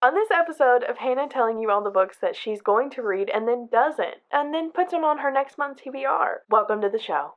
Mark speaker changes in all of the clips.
Speaker 1: On this episode of Hannah telling you all the books that she's going to read and then doesn't, and then puts them on her next month's TBR. Welcome to the show.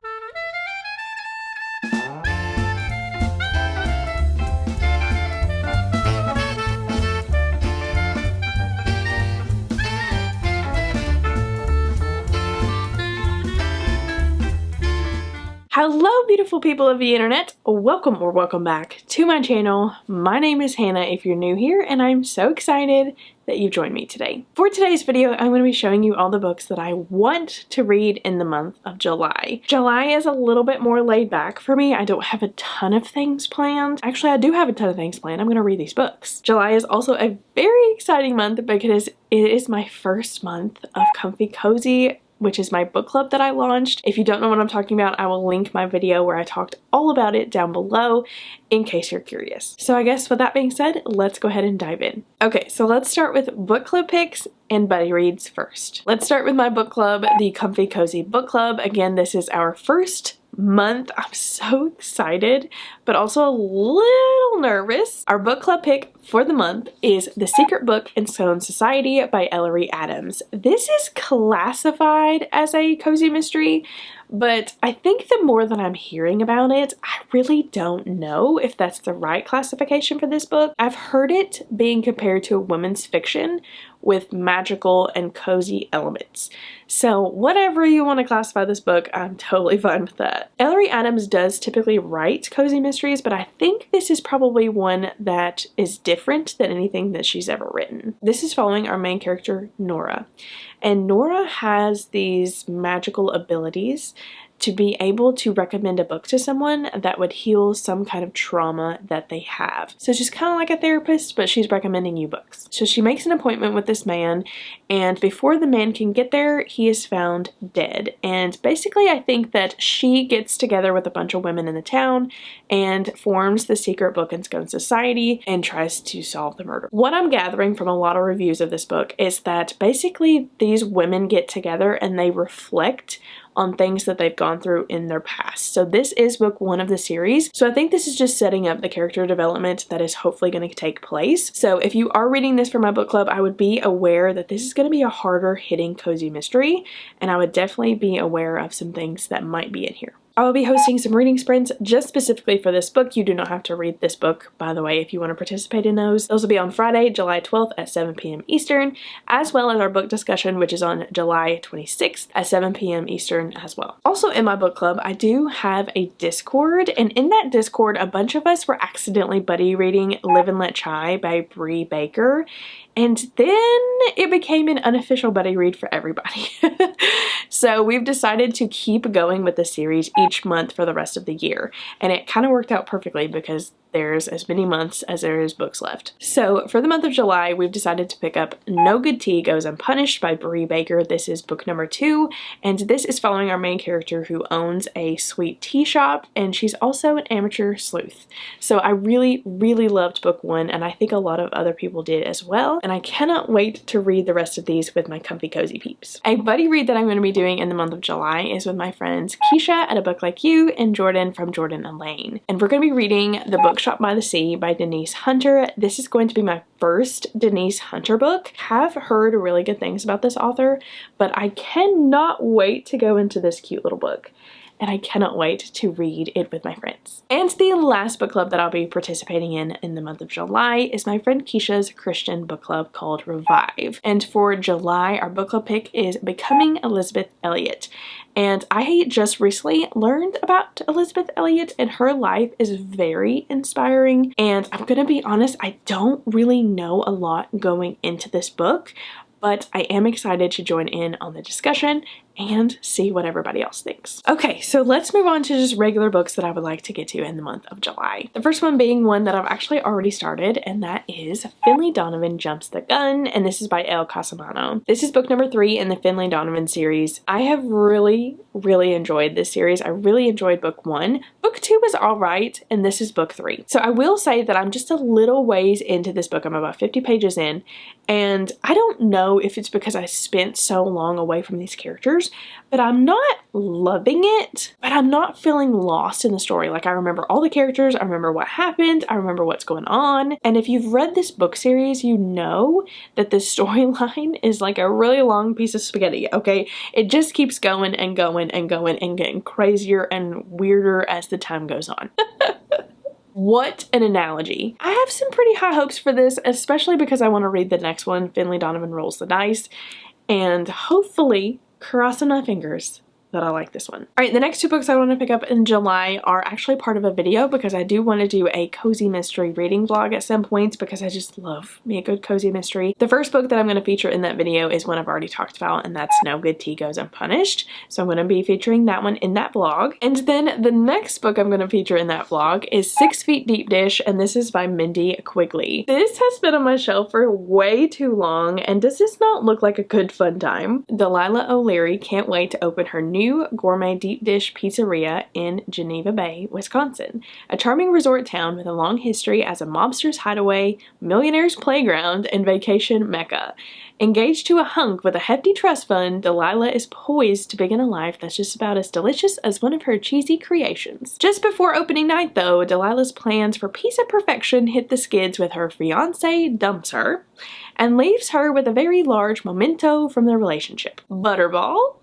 Speaker 1: Hello beautiful people of the internet, welcome or welcome back to my channel. My name is Hannah if you're new here, and I'm so excited that you've joined me today. For today's video, I'm going to be showing you all the books that I want to read in the month of July. July is a little bit more laid back for me. I don't have a ton of things planned. Actually, I do have a ton of things planned. I'm going to read these books. July is also a very exciting month because it is my first month of Comfy Cozy, which is my book club that I launched. If you don't know what I'm talking about, I will link my video where I talked all about it down below in case you're curious. So I guess with that being said, let's go ahead and dive in. Okay, so let's start with book club picks and buddy reads first. Let's start with my book club, the Comfy Cozy Book Club. Again, this is our first month. I'm so excited, but also a little nervous. Our book club pick for the month is The Secret Book in Stone Society by Ellery Adams. This is classified as a cozy mystery, but I think the more that I'm hearing about it, I really don't know if that's the right classification for this book. I've heard it being compared to a women's fiction with magical and cozy elements. So whatever you want to classify this book, I'm totally fine with that. Ellery Adams does typically write cozy mysteries, but I think this is probably one that is different than anything that she's ever written. This is following our main character, Nora. And Nora has these magical abilities to be able to recommend a book to someone that would heal some kind of trauma that they have. So she's kind of like a therapist, but she's recommending you books. So she makes an appointment with this man, and before the man can get there, he is found dead. And basically, I think that she gets together with a bunch of women in the town and forms the Secret Book and Stone Society and tries to solve the murder. What I'm gathering from a lot of reviews of this book is that basically these women get together and they reflect on things that they've gone through in their past. So this is book one of the series. So I think this is just setting up the character development that is hopefully going to take place. So if you are reading this for my book club, I would be aware that this is going to be a harder hitting cozy mystery, and I would definitely be aware of some things that might be in here. I will be hosting some reading sprints just specifically for this book. You do not have to read this book, by the way, if you want to participate in those. Those will be on Friday, July 12th at 7 p.m. Eastern, as well as our book discussion, which is on July 26th at 7 p.m. Eastern as well. Also in my book club, I do have a Discord, and in that Discord, a bunch of us were accidentally buddy reading Live and Let Chai by Bree Baker, and then it became an unofficial buddy read for everybody. So we've decided to keep going with the series each month for the rest of the year, and it kind of worked out perfectly because there's as many months as there is books left. So for the month of July, we've decided to pick up No Good Tea Goes Unpunished by Bree Baker. This is book number 2, and this is following our main character who owns a sweet tea shop, and she's also an amateur sleuth. So I really, really loved book 1, and I think a lot of other people did as well, and I cannot wait to read the rest of these with my comfy cozy peeps. A buddy read that I'm going to be doing in the month of July is with my friends Keisha at A Book Like You and Jordan from Jordan and Lane. And we're going to be reading The Bookshop by the Sea by Denise Hunter. This is going to be my first Denise Hunter book. Have heard really good things about this author, but I cannot wait to go into this cute little book, and I cannot wait to read it with my friends. And the last book club that I'll be participating in the month of July is my friend Keisha's Christian book club called Revive. And for July, our book club pick is Becoming Elizabeth Elliot. And I just recently learned about Elizabeth Elliot, and her life is very inspiring. And I'm gonna be honest, I don't really know a lot going into this book, but I am excited to join in on the discussion and see what everybody else thinks. Okay, so let's move on to just regular books that I would like to get to in the month of July. The first one being one that I've actually already started, and that is Finley Donovan Jumps the Gun, and this is by Elle Casamano. This is book number 3 in the Finley Donovan series. I have really enjoyed this series. I really enjoyed book 1. Book Book 2 was alright, and this is book 3. So I will say that I'm just a little ways into this book. I'm about 50 pages in, and I don't know if it's because I spent so long away from these characters, but I'm not loving it, but I'm not feeling lost in the story. Like, I remember all the characters, I remember what happened, I remember what's going on, and if you've read this book series, you know that this storyline is like a really long piece of spaghetti, okay? It just keeps going and going and going and getting crazier and weirder as the time goes on. What an analogy. I have some pretty high hopes for this, especially because I want to read the next one, Finley Donovan Rolls the Dice, and hopefully, crossing my fingers, that I like this one. All right, the next 2 books I want to pick up in July are actually part of a video because I do want to do a cozy mystery reading vlog at some points because I just love me a good cozy mystery. The first book that I'm going to feature in that video is one I've already talked about, and that's No Good Tea Goes Unpunished. So I'm going to be featuring that one in that vlog. And then the next book I'm going to feature in that vlog is 6 Feet Deep Dish, and this is by Mindy Quigley. This has been on my shelf for way too long, and does this not look like a good fun time? Delilah O'Leary can't wait to open her new gourmet deep dish pizzeria in Geneva Bay, Wisconsin, a charming resort town with a long history as a mobster's hideaway, millionaire's playground, and vacation mecca. Engaged to a hunk with a hefty trust fund, Delilah is poised to begin a life that's just about as delicious as one of her cheesy creations. Just before opening night, though, Delilah's plans for pizza perfection hit the skids with her fiancé dumps her and leaves her with a very large memento from their relationship. Butterball?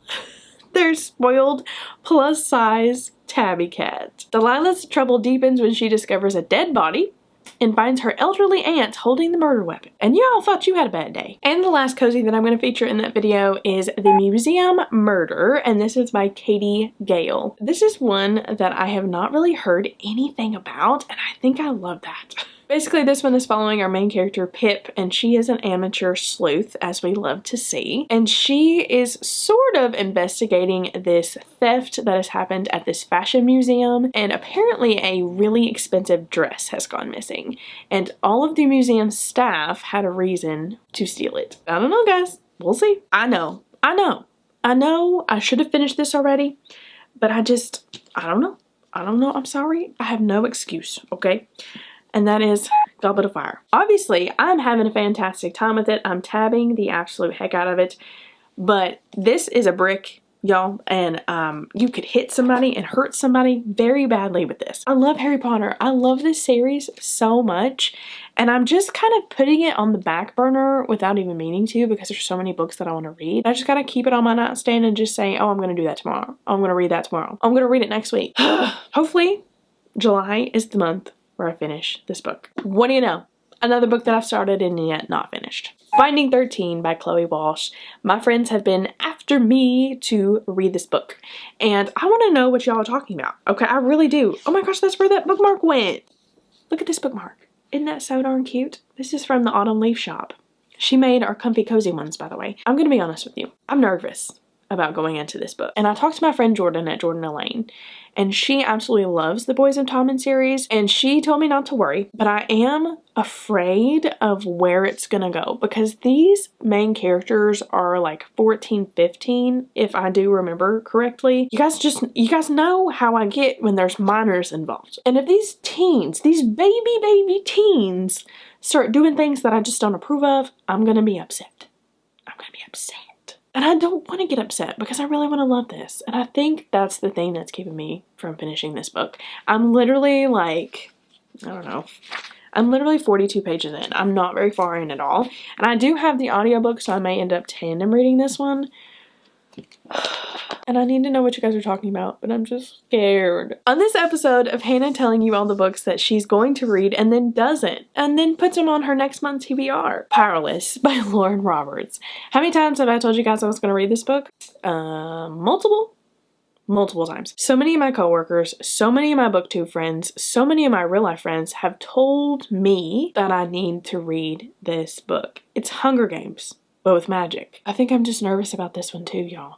Speaker 1: Their spoiled, plus-size tabby cat. Delilah's trouble deepens when she discovers a dead body and finds her elderly aunt holding the murder weapon. And y'all thought you had a bad day. And the last cozy that I'm going to feature in that video is The Museum Murder, and this is by Katie Gale. This is one that I have not really heard anything about, and I think I love that. Basically, this one is following our main character, Pip, and she is an amateur sleuth, as we love to see. And she is sort of investigating this theft that has happened at this fashion museum, and apparently a really expensive dress has gone missing. And all of the museum staff had a reason to steal it. I don't know, guys. We'll see. I know. I should have finished this already, but I don't know. I'm sorry. I have no excuse, okay? And that is Goblet of Fire. Obviously, I'm having a fantastic time with it. I'm tabbing the absolute heck out of it. But this is a brick, y'all, and you could hit somebody and hurt somebody very badly with this. I love Harry Potter. I love this series so much, and I'm just kind of putting it on the back burner without even meaning to because there's so many books that I want to read. I just gotta keep it on my nightstand and just say, oh, I'm gonna do that tomorrow. Oh, I'm gonna read that tomorrow. I'm gonna read it next week. Hopefully, July is the month where I finish this book. What do you know? Another book that I've started and yet not finished. Finding 13 by Chloe Walsh. My friends have been after me to read this book, and I want to know what y'all are talking about. Okay, I really do. Oh my gosh, that's where that bookmark went. Look at this bookmark. Isn't that so darn cute? This is from the Autumn Leaf Shop. She made our comfy cozy ones, by the way. I'm gonna be honest with you. I'm nervous about going into this book. And I talked to my friend Jordan at Jordan Elaine, and she absolutely loves the Boys of Tommen series, and she told me not to worry, but I am afraid of where it's gonna go because these main characters are like 14, 15, if I do remember correctly. You guys know how I get when there's minors involved. And if these teens, these baby teens start doing things that I just don't approve of, I'm gonna be upset. I'm gonna be upset. And I don't want to get upset because I really want to love this. And I think that's the thing that's keeping me from finishing this book. I'm literally like, I don't know. I'm literally 42 pages in. I'm not very far in at all. And I do have the audiobook, so I may end up tandem reading this one. And I need to know what you guys are talking about, but I'm just scared. On this episode of Hannah telling you all the books that she's going to read and then doesn't, and then puts them on her next month's TBR. Powerless by Lauren Roberts. How many times have I told you guys I was going to read this book? Multiple times. So many of my coworkers, so many of my booktube friends, so many of my real life friends have told me that I need to read this book. It's Hunger Games, but with magic. I think I'm just nervous about this one too, y'all.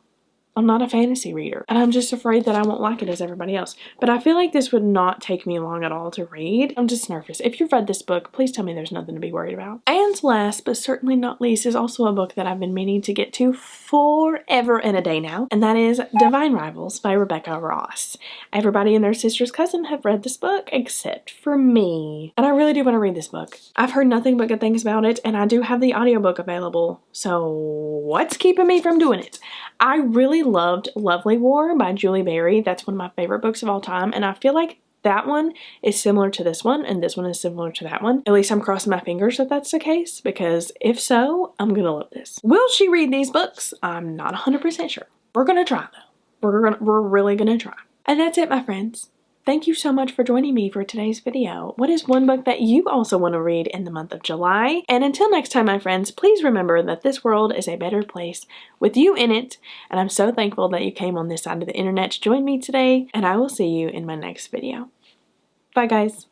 Speaker 1: I'm not a fantasy reader, and I'm just afraid that I won't like it as everybody else. But I feel like this would not take me long at all to read. I'm just nervous. If you've read this book, please tell me there's nothing to be worried about. And last, but certainly not least, is also a book that I've been meaning to get to forever and a day now, and that is Divine Rivals by Rebecca Ross. Everybody and their sister's cousin have read this book except for me, and I really do want to read this book. I've heard nothing but good things about it, and I do have the audiobook available, so what's keeping me from doing it? I really loved Lovely War by Julie Berry. That's one of my favorite books of all time, and I feel like that one is similar to this one, and this one is similar to that one. At least I'm crossing my fingers that that's the case, because if so, I'm gonna love this. Will she read these books? I'm not 100% sure. We're gonna try though. We're really gonna try. And that's it, my friends. Thank you so much for joining me for today's video. What is one book that you also want to read in the month of July? And until next time, my friends, please remember that this world is a better place with you in it. And I'm so thankful that you came on this side of the internet to join me today. And I will see you in my next video. Bye, guys.